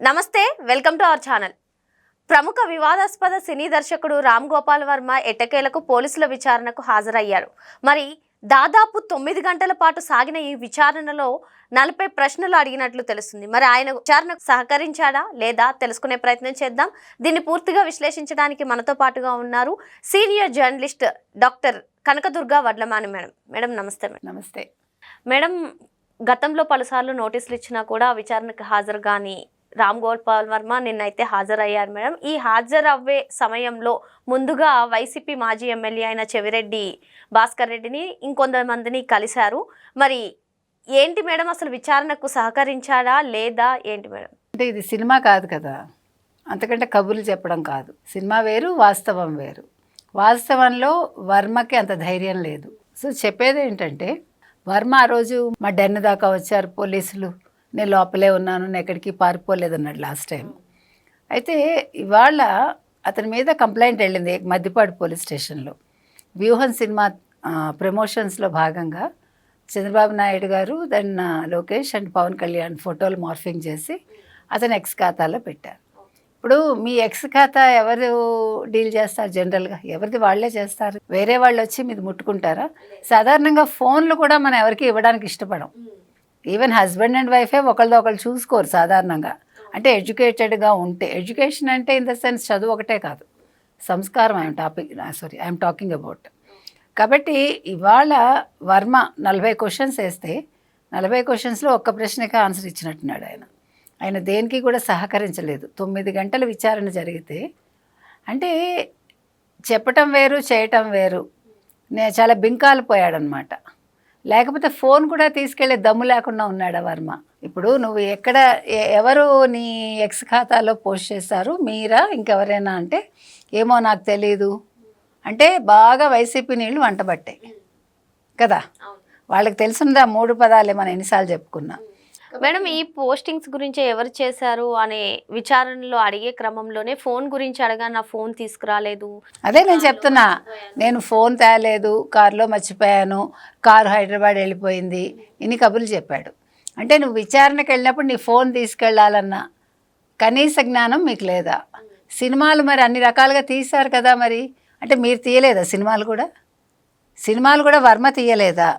నమస్తే, welcome to our channel. ప్రముఖ వివాదాస్పద సినీ దర్శకుడు రామ్ గోపాల్ వర్మ ఎట్టకేలకు పోలీసుల విచారణకు హాజరయ్యారు. మరి దాదాపు 9 గంటల పాటు సాగిన ఈ విచారణలో 40 ప్రశ్నలు అడిగినట్లు తెలుస్తుంది. మరి ఆయన విచారణకు సహకరించాడా లేదా తెలుసుకునే ప్రయత్నం చేద్దాం. దీన్ని పూర్తిగా విశ్లేషించడానికి మనతో పాటుగా ఉన్నారు senior journalist doctor Kanakadurga Vadlamani madam. Madam నమస్తే. మేడం నమస్తే. మేడం, గతంలో పలుసార్లు నోటీసులు ఇచ్చినా కూడా విచారణకు హాజరు కానీ రామ్ గోపాల్ వర్మ నిన్నైతే హాజరయ్యారు. మేడం, ఈ హాజరవ్వే సమయంలో ముందుగా వైసీపీ మాజీ ఎమ్మెల్యే అయిన చెవిరెడ్డి భాస్కర్ రెడ్డిని ఇంకొంతమందిని కలిశారు. మరి ఏంటి మేడం, అసలు విచారణకు సహకరించాడా లేదా ఏంటి మేడం? అంటే ఇది సినిమా కాదు కదా, అంతకంటే కబుర్లు చెప్పడం కాదు. సినిమా వేరు, వాస్తవం వేరు. వాస్తవంలో వర్మకి అంత ధైర్యం లేదు. సో చెప్పేది ఏంటంటే, వర్మ ఆ రోజు మా డెన్ దాకా వచ్చారు పోలీసులు, నేను లోపలే ఉన్నాను, నేను ఎక్కడికి పారిపోలేదన్నాడు లాస్ట్ టైం. అయితే ఇవాళ అతని మీద కంప్లైంట్ వెళ్ళింది మద్దిపాడు పోలీస్ స్టేషన్లో. వ్యూహం సినిమా ప్రమోషన్స్లో భాగంగా చంద్రబాబు నాయుడు గారు, దెన్ లోకేష్ అండ్ పవన్ కళ్యాణ్ ఫోటోలు మార్ఫింగ్ చేసి అతను ఎక్స్ ఖాతాలో పెట్టారు. ఇప్పుడు మీ ఎక్స్ ఖాతా ఎవరు డీల్ చేస్తారు? జనరల్గా ఎవరిది వాళ్ళే చేస్తారు. వేరే వాళ్ళు వచ్చి మీది ముట్టుకుంటారా? సాధారణంగా ఫోన్లు కూడా మనం ఎవరికి ఇవ్వడానికి ఇష్టపడం. ఈవెన్ హస్బెండ్ అండ్ వైఫే ఒకళ్ళతో ఒకళ్ళు చూసుకోరు సాధారణంగా. అంటే ఎడ్యుకేటెడ్గా ఉంటే, ఎడ్యుకేషన్ అంటే ఇన్ ద సెన్స్ చదువు ఒకటే కాదు, సంస్కారం ఐఎమ్ టాకింగ్ అబౌట్. కాబట్టి ఇవాళ వర్మ 40 క్వశ్చన్స్ వేస్తే 40 క్వశ్చన్స్లో ఒక్క ప్రశ్నకే ఆన్సర్ ఇచ్చినట్టున్నాడు. ఆయన దేనికి కూడా సహకరించలేదు. 9 గంటల విచారణ జరిగితే అంటే చెప్పటం వేరు, చేయటం వేరు. నేను చాలా బింకాలు పోయాడనమాట. లేకపోతే ఫోన్ కూడా తీసుకెళ్లే దమ్ము లేకుండా ఉన్నాడు వర్మ. ఇప్పుడు నువ్వు ఎవరు నీ ఎక్స్ ఖాతాలో పోస్ట్ చేశారు, మీరా ఇంకెవరైనా అంటే ఏమో నాకు తెలీదు అంటే బాగా వైసీపీ నీళ్ళు వంటబట్టాయి కదా. వాళ్ళకి తెలిసిందా 3 పదాలే మనం ఎన్నిసార్లు చెప్పుకున్నా. మేడం, ఈ పోస్టింగ్స్ గురించి ఎవరు చేశారు అనే విచారణలో అడిగే క్రమంలోనే ఫోన్ గురించి అడగా, నా ఫోన్ తీసుకురాలేదు. అదే నేను చెప్తున్నా, నేను ఫోన్ తేలేదు, కారులో మర్చిపోయాను, కారు హైదరాబాద్ వెళ్ళిపోయింది, ఇన్ని కబుర్లు చెప్పాడు. అంటే నువ్వు విచారణకు వెళ్ళినప్పుడు నీ ఫోన్ తీసుకెళ్లాలన్న కనీస జ్ఞానం మీకు లేదా? సినిమాలు మరి అన్ని రకాలుగా తీశారు కదా, మరి అంటే మీరు తీయలేదా సినిమాలు కూడా వర్మ తీయలేదా?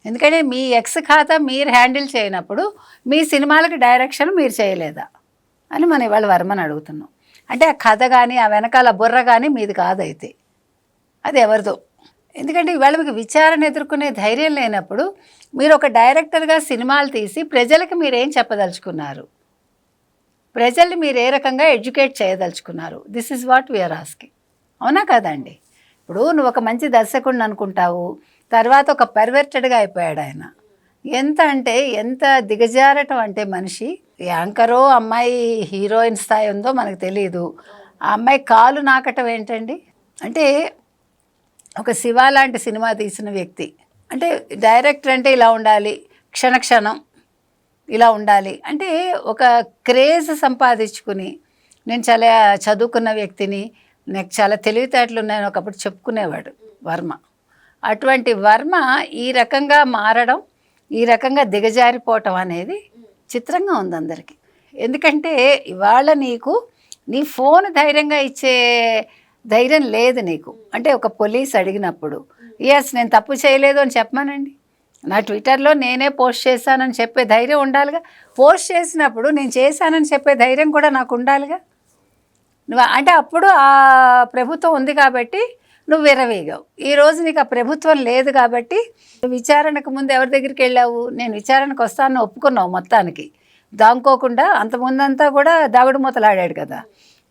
ఎందుకంటే మీ ఎక్స్ ఖాతా మీరు హ్యాండిల్ చేయనప్పుడు మీ సినిమాలకి డైరెక్షన్ మీరు చేయలేదా అని మనం ఇవాళ వర్మని అడుగుతున్నాం. అంటే ఆ కథ కానీ ఆ వెనకాల బుర్ర కానీ మీది కాదైతే అది ఎవరిదో. ఎందుకంటే ఇవాళ మీకు విచారణ ఎదుర్కొనే ధైర్యం లేనప్పుడు మీరు ఒక డైరెక్టర్గా సినిమాలు తీసి ప్రజలకు మీరేం చెప్పదలుచుకున్నారు, ప్రజల్ని మీరు ఏ రకంగా ఎడ్యుకేట్ చేయదలుచుకున్నారు? This is what we are asking. అవునా కదండి? ఇప్పుడు నువ్వు ఒక మంచి దర్శకుడిని అనుకుంటావు, తర్వాత ఒక పర్వర్టెడ్గా అయిపోయాడు ఆయన. ఎంత దిగజారటం అంటే మనిషి. యాంకరో అమ్మాయి హీరోయిన్ స్థాయి ఉందో మనకు తెలియదు. ఆ అమ్మాయి కాలు నాకటం ఏంటండి? అంటే ఒక శివ లాంటి సినిమా తీసిన వ్యక్తి అంటే డైరెక్టర్ అంటే ఇలా ఉండాలి, క్షణక్షణం ఇలా ఉండాలి అంటే ఒక క్రేజ్ సంపాదించుకుని, నేను చాలా చదువుకున్న వ్యక్తిని, నాకు చాలా తెలివితేటలు ఉన్నాయని ఒకప్పుడు చెప్పుకునేవాడు వర్మ. అటువంటి వర్మ ఈ రకంగా మారడం, ఈ రకంగా దిగజారిపోవటం అనేది చిత్రంగా ఉంది అందరికీ. ఎందుకంటే ఇవాళ నీకు నీ ఫోన్ ధైర్యంగా ఇచ్చే ధైర్యం లేదు నీకు. అంటే ఒక పోలీస్ అడిగినప్పుడు ఎస్ నేను తప్పు చేయలేదు అని చెప్పమానండి, నా ట్విట్టర్లో నేనే పోస్ట్ చేశానని చెప్పే ధైర్యం ఉండాలిగా. పోస్ట్ చేసినప్పుడు నేను చేశానని చెప్పే ధైర్యం కూడా నాకు ఉండాలిగా. నువ్వు అంటే అప్పుడు ఆ ప్రభుత్వం ఉంది కాబట్టి నువ్వు విరవీగావు. ఈరోజు నీకు ఆ ప్రభుత్వం లేదు కాబట్టి విచారణకు ముందు ఎవరి దగ్గరికి వెళ్ళావు? నేను విచారణకు వస్తానని ఒప్పుకున్నావు మొత్తానికి, దాంకోకుండా. అంతకుముందంతా కూడా దాగుడు మూతలాడాడు కదా.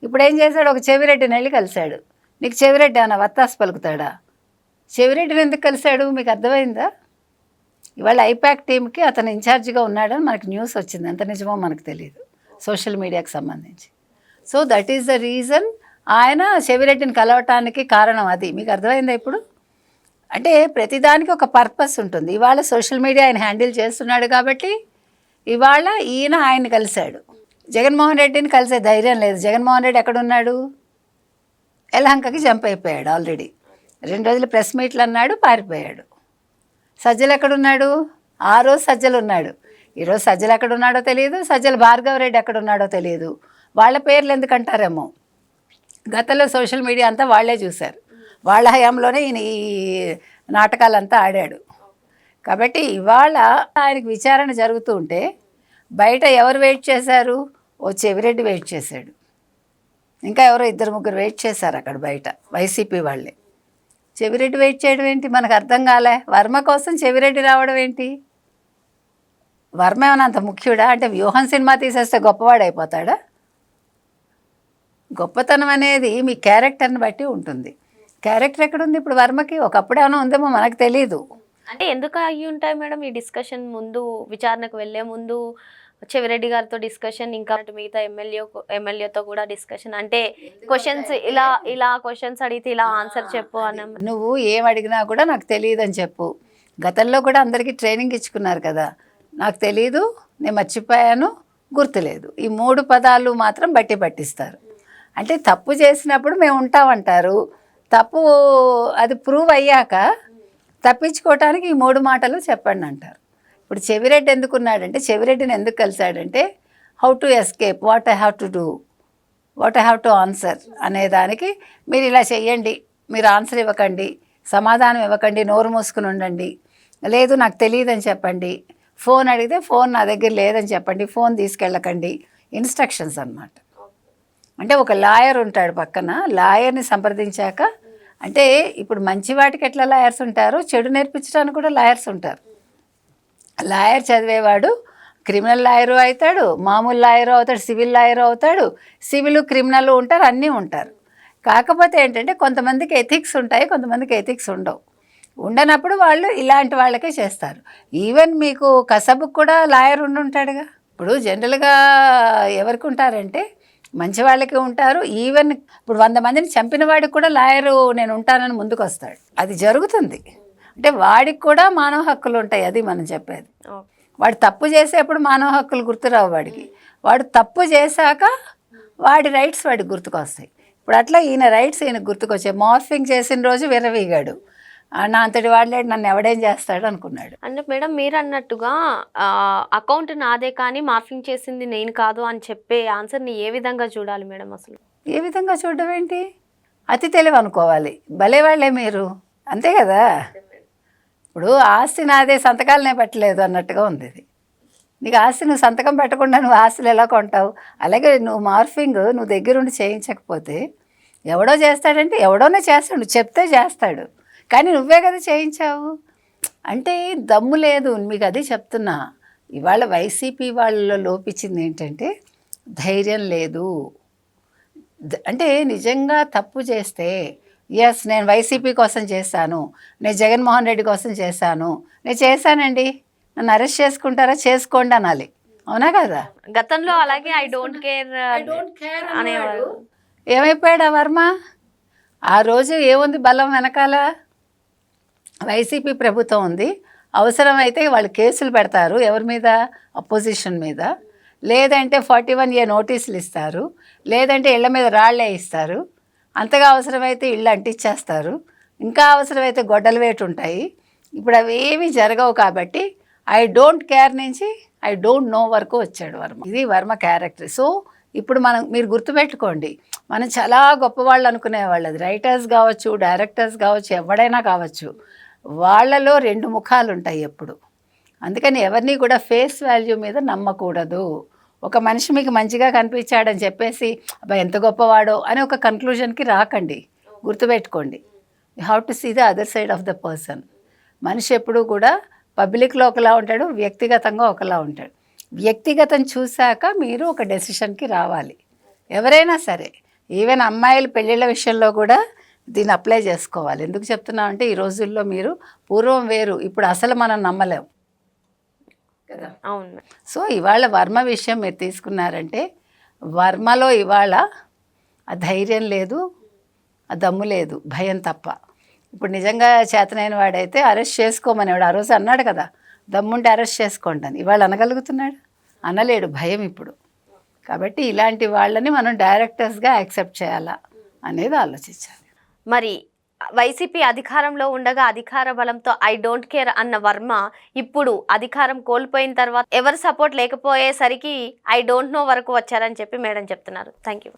ఇప్పుడు ఏం చేశాడు? ఒక చెవిరెడ్డిని వెళ్ళి కలిశాడు. నీకు చెవిరెడ్డి అన్న వత్తాసు పలుకుతాడా? చెవిరెడ్డిని ఎందుకు కలిశాడు మీకు అర్థమైందా? ఇవాళ ఐపాక్ టీంకి అతను ఇన్ఛార్జిగా ఉన్నాడని మనకు న్యూస్ వచ్చింది. ఎంత నిజమో మనకు తెలియదు సోషల్ మీడియాకి సంబంధించి. So that is the reason ఆయన చెవిరెడ్డిని కలవటానికి కారణం అది. మీకు అర్థమైందా ఇప్పుడు? అంటే ప్రతిదానికి ఒక పర్పస్ ఉంటుంది. ఇవాళ సోషల్ మీడియా ఆయన హ్యాండిల్ చేస్తున్నాడు కాబట్టి ఇవాళ ఈయన ఆయన్ని కలిశాడు. జగన్మోహన్ రెడ్డిని కలిసే ధైర్యం లేదు. జగన్మోహన్ రెడ్డి ఎక్కడున్నాడు? యలహంకకి జంప్ అయిపోయాడు ఆల్రెడీ. 2 రోజులు ప్రెస్ మీట్లు అన్నాడు, పారిపోయాడు. సజ్జలు ఎక్కడున్నాడు? ఆ రోజు సజ్జలు ఉన్నాడు, ఈరోజు సజ్జలు ఎక్కడ ఉన్నాడో తెలియదు, సజ్జల భార్గవరెడ్డి ఎక్కడ ఉన్నాడో తెలియదు. వాళ్ళ పేర్లు ఎందుకంటారేమో. గతంలో సోషల్ మీడియా అంతా వాళ్ళే చూశారు, వాళ్ళ హయాంలోనే ఈయన ఈ నాటకాలంతా ఆడాడు. కాబట్టి ఇవాళ ఆయనకి విచారణ జరుగుతూ ఉంటే బయట ఎవరు వెయిట్ చేశారు? ఓ చెవిరెడ్డి వెయిట్ చేశాడు, ఇంకా ఎవరో 2-3 వెయిట్ చేశారు అక్కడ బయట, వైసీపీ వాళ్ళే. చెవిరెడ్డి వెయిట్ చేయడం ఏంటి మనకు అర్థం కాలే. వర్మ కోసం చెవిరెడ్డి రావడం ఏంటి? వర్మ ఏమైనా అంత ముఖ్యుడా? అంటే వ్యూహం సినిమా తీసేస్తే గొప్పవాడైపోతాడా? గొప్పతనం అనేది మీ క్యారెక్టర్ని బట్టి ఉంటుంది. క్యారెక్టర్ ఎక్కడుంది ఇప్పుడు వర్మకి? ఒకప్పుడు ఏమైనా ఉందేమో మనకు తెలీదు. అంటే ఎందుకు అయ్యి ఉంటాయి మేడం ఈ డిస్కషన్? ముందు విచారణకు వెళ్ళే ముందు చెవిరెడ్డి గారితో డిస్కషన్, ఇంకా మిగతా ఎమ్మెల్యేతో కూడా డిస్కషన్. అంటే క్వశ్చన్స్ ఇలా క్వశ్చన్స్ అడిగితే ఇలా ఆన్సర్ చెప్పు అన్న. నువ్వు ఏం అడిగినా కూడా నాకు తెలియదు అని చెప్పు. గతంలో కూడా అందరికీ ట్రైనింగ్ ఇచ్చుకున్నారు కదా, నాకు తెలీదు, నేను మర్చిపోయాను, గుర్తులేదు, ఈ 3 పదాలు మాత్రం బట్టి పట్టిస్తారు. అంటే తప్పు చేసినప్పుడు మేము ఉంటామంటారు, తప్పు అది ప్రూవ్ అయ్యాక తప్పించుకోవటానికి ఈ 3 మాటలు చెప్పండి అంటారు. ఇప్పుడు చెవిరెడ్డి ఎందుకున్నాడంటే, చెవిరెడ్డిని ఎందుకు కలిశాడంటే how to escape, what I have to do, what I have to answer అనేదానికి, మీరు ఇలా చెయ్యండి, మీరు ఆన్సర్ ఇవ్వకండి, సమాధానం ఇవ్వకండి, నోరు మూసుకుని ఉండండి, లేదు నాకు తెలియదని చెప్పండి, ఫోన్ అడిగితే ఫోన్ నా దగ్గర లేదని చెప్పండి, ఫోన్ తీసుకెళ్ళకండి, ఇన్స్ట్రక్షన్స్ అన్నమాట. అంటే ఒక లాయర్ ఉంటాడు పక్కన, లాయర్ని సంప్రదించాక, అంటే ఇప్పుడు మంచి వాటికి ఎట్లా లాయర్స్ ఉంటారో చెడు నేర్పించడానికి కూడా లాయర్స్ ఉంటారు. లాయర్ చదివేవాడు క్రిమినల్ లాయరు అవుతాడు, మామూలు లాయరు అవుతాడు, సివిల్ లాయరు అవుతాడు, సివిల్ క్రిమినల్ ఉంటారు, అన్నీ ఉంటారు. కాకపోతే ఏంటంటే కొంతమందికి ఎథిక్స్ ఉంటాయి, కొంతమందికి ఎథిక్స్ ఉండవు. ఉండనప్పుడు వాళ్ళు ఇలాంటి వాళ్ళకే చేస్తారు. ఈవెన్ మీకు కసబుకు కూడా లాయర్ ఉంటాడుగా. ఇప్పుడు జనరల్గా ఎవరికి ఉంటారంటే మంచి వాళ్ళకి ఉంటారు. ఈవెన్ ఇప్పుడు 100 మందిని చంపిన వాడికి కూడా లాయరు నేను ఉంటానని ముందుకు వస్తాడు. అది జరుగుతుంది. అంటే వాడికి కూడా మానవ హక్కులు ఉంటాయి, అది మనం చెప్పేది. వాడు తప్పు చేసేప్పుడు మానవ హక్కులు గుర్తురావు వాడికి. వాడు తప్పు చేశాక వాడి రైట్స్ వాడికి గుర్తుకొస్తాయి. ఇప్పుడు అట్లా ఈయన రైట్స్ ఈయనకు గుర్తుకొచ్చాయి. మార్ఫింగ్ చేసిన రోజు విర్రవీగాడు, నా అంతటి వాడలేడు, నన్ను ఎవడేం చేస్తాడు అనుకున్నాడు. అంటే మేడం మీరు అన్నట్టుగా అకౌంట్ నాదే కానీ మార్ఫింగ్ చేసింది నేను కాదు అని చెప్పే ఆన్సర్ని ఏ విధంగా చూడాలి మేడం? అసలు ఏ విధంగా చూడడం ఏంటి? అతి తెలివి అనుకోవాలి. భలే వాళ్ళే మీరు, అంతే కదా. ఇప్పుడు ఆస్తి నాదే, సంతకాలనే పెట్టలేదు అన్నట్టుగా ఉంది ఇది. నీకు ఆస్తి నువ్వు సంతకం పెట్టకుండా నువ్వు ఆస్తులు ఎలా కొంటావు? అలాగే నువ్వు మార్ఫింగ్ నువ్వు దగ్గరుండి చేయించకపోతే ఎవడో చేస్తాడంటే ఎవడోనే చేస్తాడు, నువ్వు చెప్తే చేస్తాడు, కానీ నువ్వే కదా చేయించావు. అంటే దమ్ము లేదు మీకు, అది చెప్తున్నా. ఇవాళ వైసీపీ వాళ్ళలో లోపించింది ఏంటంటే ధైర్యం లేదు. అంటే నిజంగా తప్పు చేస్తే ఎస్ నేను వైసీపీ కోసం చేశాను, నేను జగన్మోహన్ రెడ్డి కోసం చేశాను, నేను చేశానండి, నన్ను అరెస్ట్ చేసుకుంటారా చేసుకోండి అనాలి, అవునా కదా? గతంలో అలాగే ఐ డోంట్ కేర్ అనేవాడు. ఏమైపోయాడు ఆ వర్మ? ఆ రోజు ఏముంది బలం వెనకాల? వైసీపీ ప్రభుత్వం ఉంది, అవసరమైతే వాళ్ళు కేసులు పెడతారు ఎవరి మీద? అపోజిషన్ మీద. లేదంటే 41A నోటీసులు ఇస్తారు, లేదంటే ఇళ్ల మీద రాళ్లే ఇస్తారు, అంతగా అవసరమైతే ఇళ్ళు అంటించేస్తారు, ఇంకా అవసరమైతే గొడ్డలు వేటు ఉంటాయి. ఇప్పుడు అవి ఏమీ జరగవు. కాబట్టి ఐ డోంట్ కేర్ నుంచి ఐ డోంట్ నో వరకు వచ్చాడు వర్మ. ఇది వర్మ క్యారెక్టర్. సో ఇప్పుడు మీరు గుర్తుపెట్టుకోండి, మనం చాలా గొప్పవాళ్ళు అనుకునేవాళ్ళు, అది రైటర్స్ కావచ్చు, డైరెక్టర్స్ కావచ్చు, ఎవడైనా కావచ్చు, వాళ్ళలో 2 ముఖాలు ఉంటాయి ఎప్పుడు. అందుకని ఎవరిని కూడా ఫేస్ వాల్యూ మీద నమ్మకూడదు. ఒక మనిషి మీకు మంచిగా కనిపించాడని చెప్పేసి అబ్బా ఎంత గొప్పవాడో అని ఒక కన్క్లూజన్కి రాకండి. గుర్తుపెట్టుకోండి, you have to see the other side of the person. మనిషి ఎప్పుడూ కూడా పబ్లిక్లో ఒకలా ఉంటాడు, వ్యక్తిగతంగా ఒకలా ఉంటాడు. వ్యక్తిగతం చూశాక మీరు ఒక డెసిషన్కి రావాలి ఎవరైనా సరే. ఈవెన్ అమ్మాయిలు పెళ్ళిళ్ళ విషయంలో కూడా దీన్ని అప్లై చేసుకోవాలి. ఎందుకు చెప్తున్నామంటే ఈ రోజుల్లో మీరు పూర్వం వేరు, ఇప్పుడు అసలు మనం నమ్మలేం కదా. అవును. సో ఇవాళ వర్మ విషయం మీరు తీసుకున్నారంటే వర్మలో ఇవాళ ఆ ధైర్యం లేదు, ఆ దమ్ము లేదు, భయం తప్ప. ఇప్పుడు నిజంగా చేతనైన వాడైతే అరెస్ట్ చేసుకోమనేవాడు. ఆ రోజు అన్నాడు కదా, దమ్ముంటే అరెస్ట్ చేసుకోండి అని. ఇవాళ అనగలుగుతున్నాడు? అనలేడు, భయం ఇప్పుడు. కాబట్టి ఇలాంటి వాళ్ళని మనం డైరెక్టర్స్గా యాక్సెప్ట్ చేయాలా అనేది ఆలోచించాలి. మరి వైసీపీ అధికారంలో ఉండగా అధికార బలంతో ఐ డోంట్ కేర్ అన్న వర్మ ఇప్పుడు అధికారం కోల్పోయిన తర్వాత ఎవరు సపోర్ట్ లేకపోయేసరికి ఐ డోంట్ నో వరకు వచ్చారని చెప్పి మేడం చెప్తున్నారు. Thank you.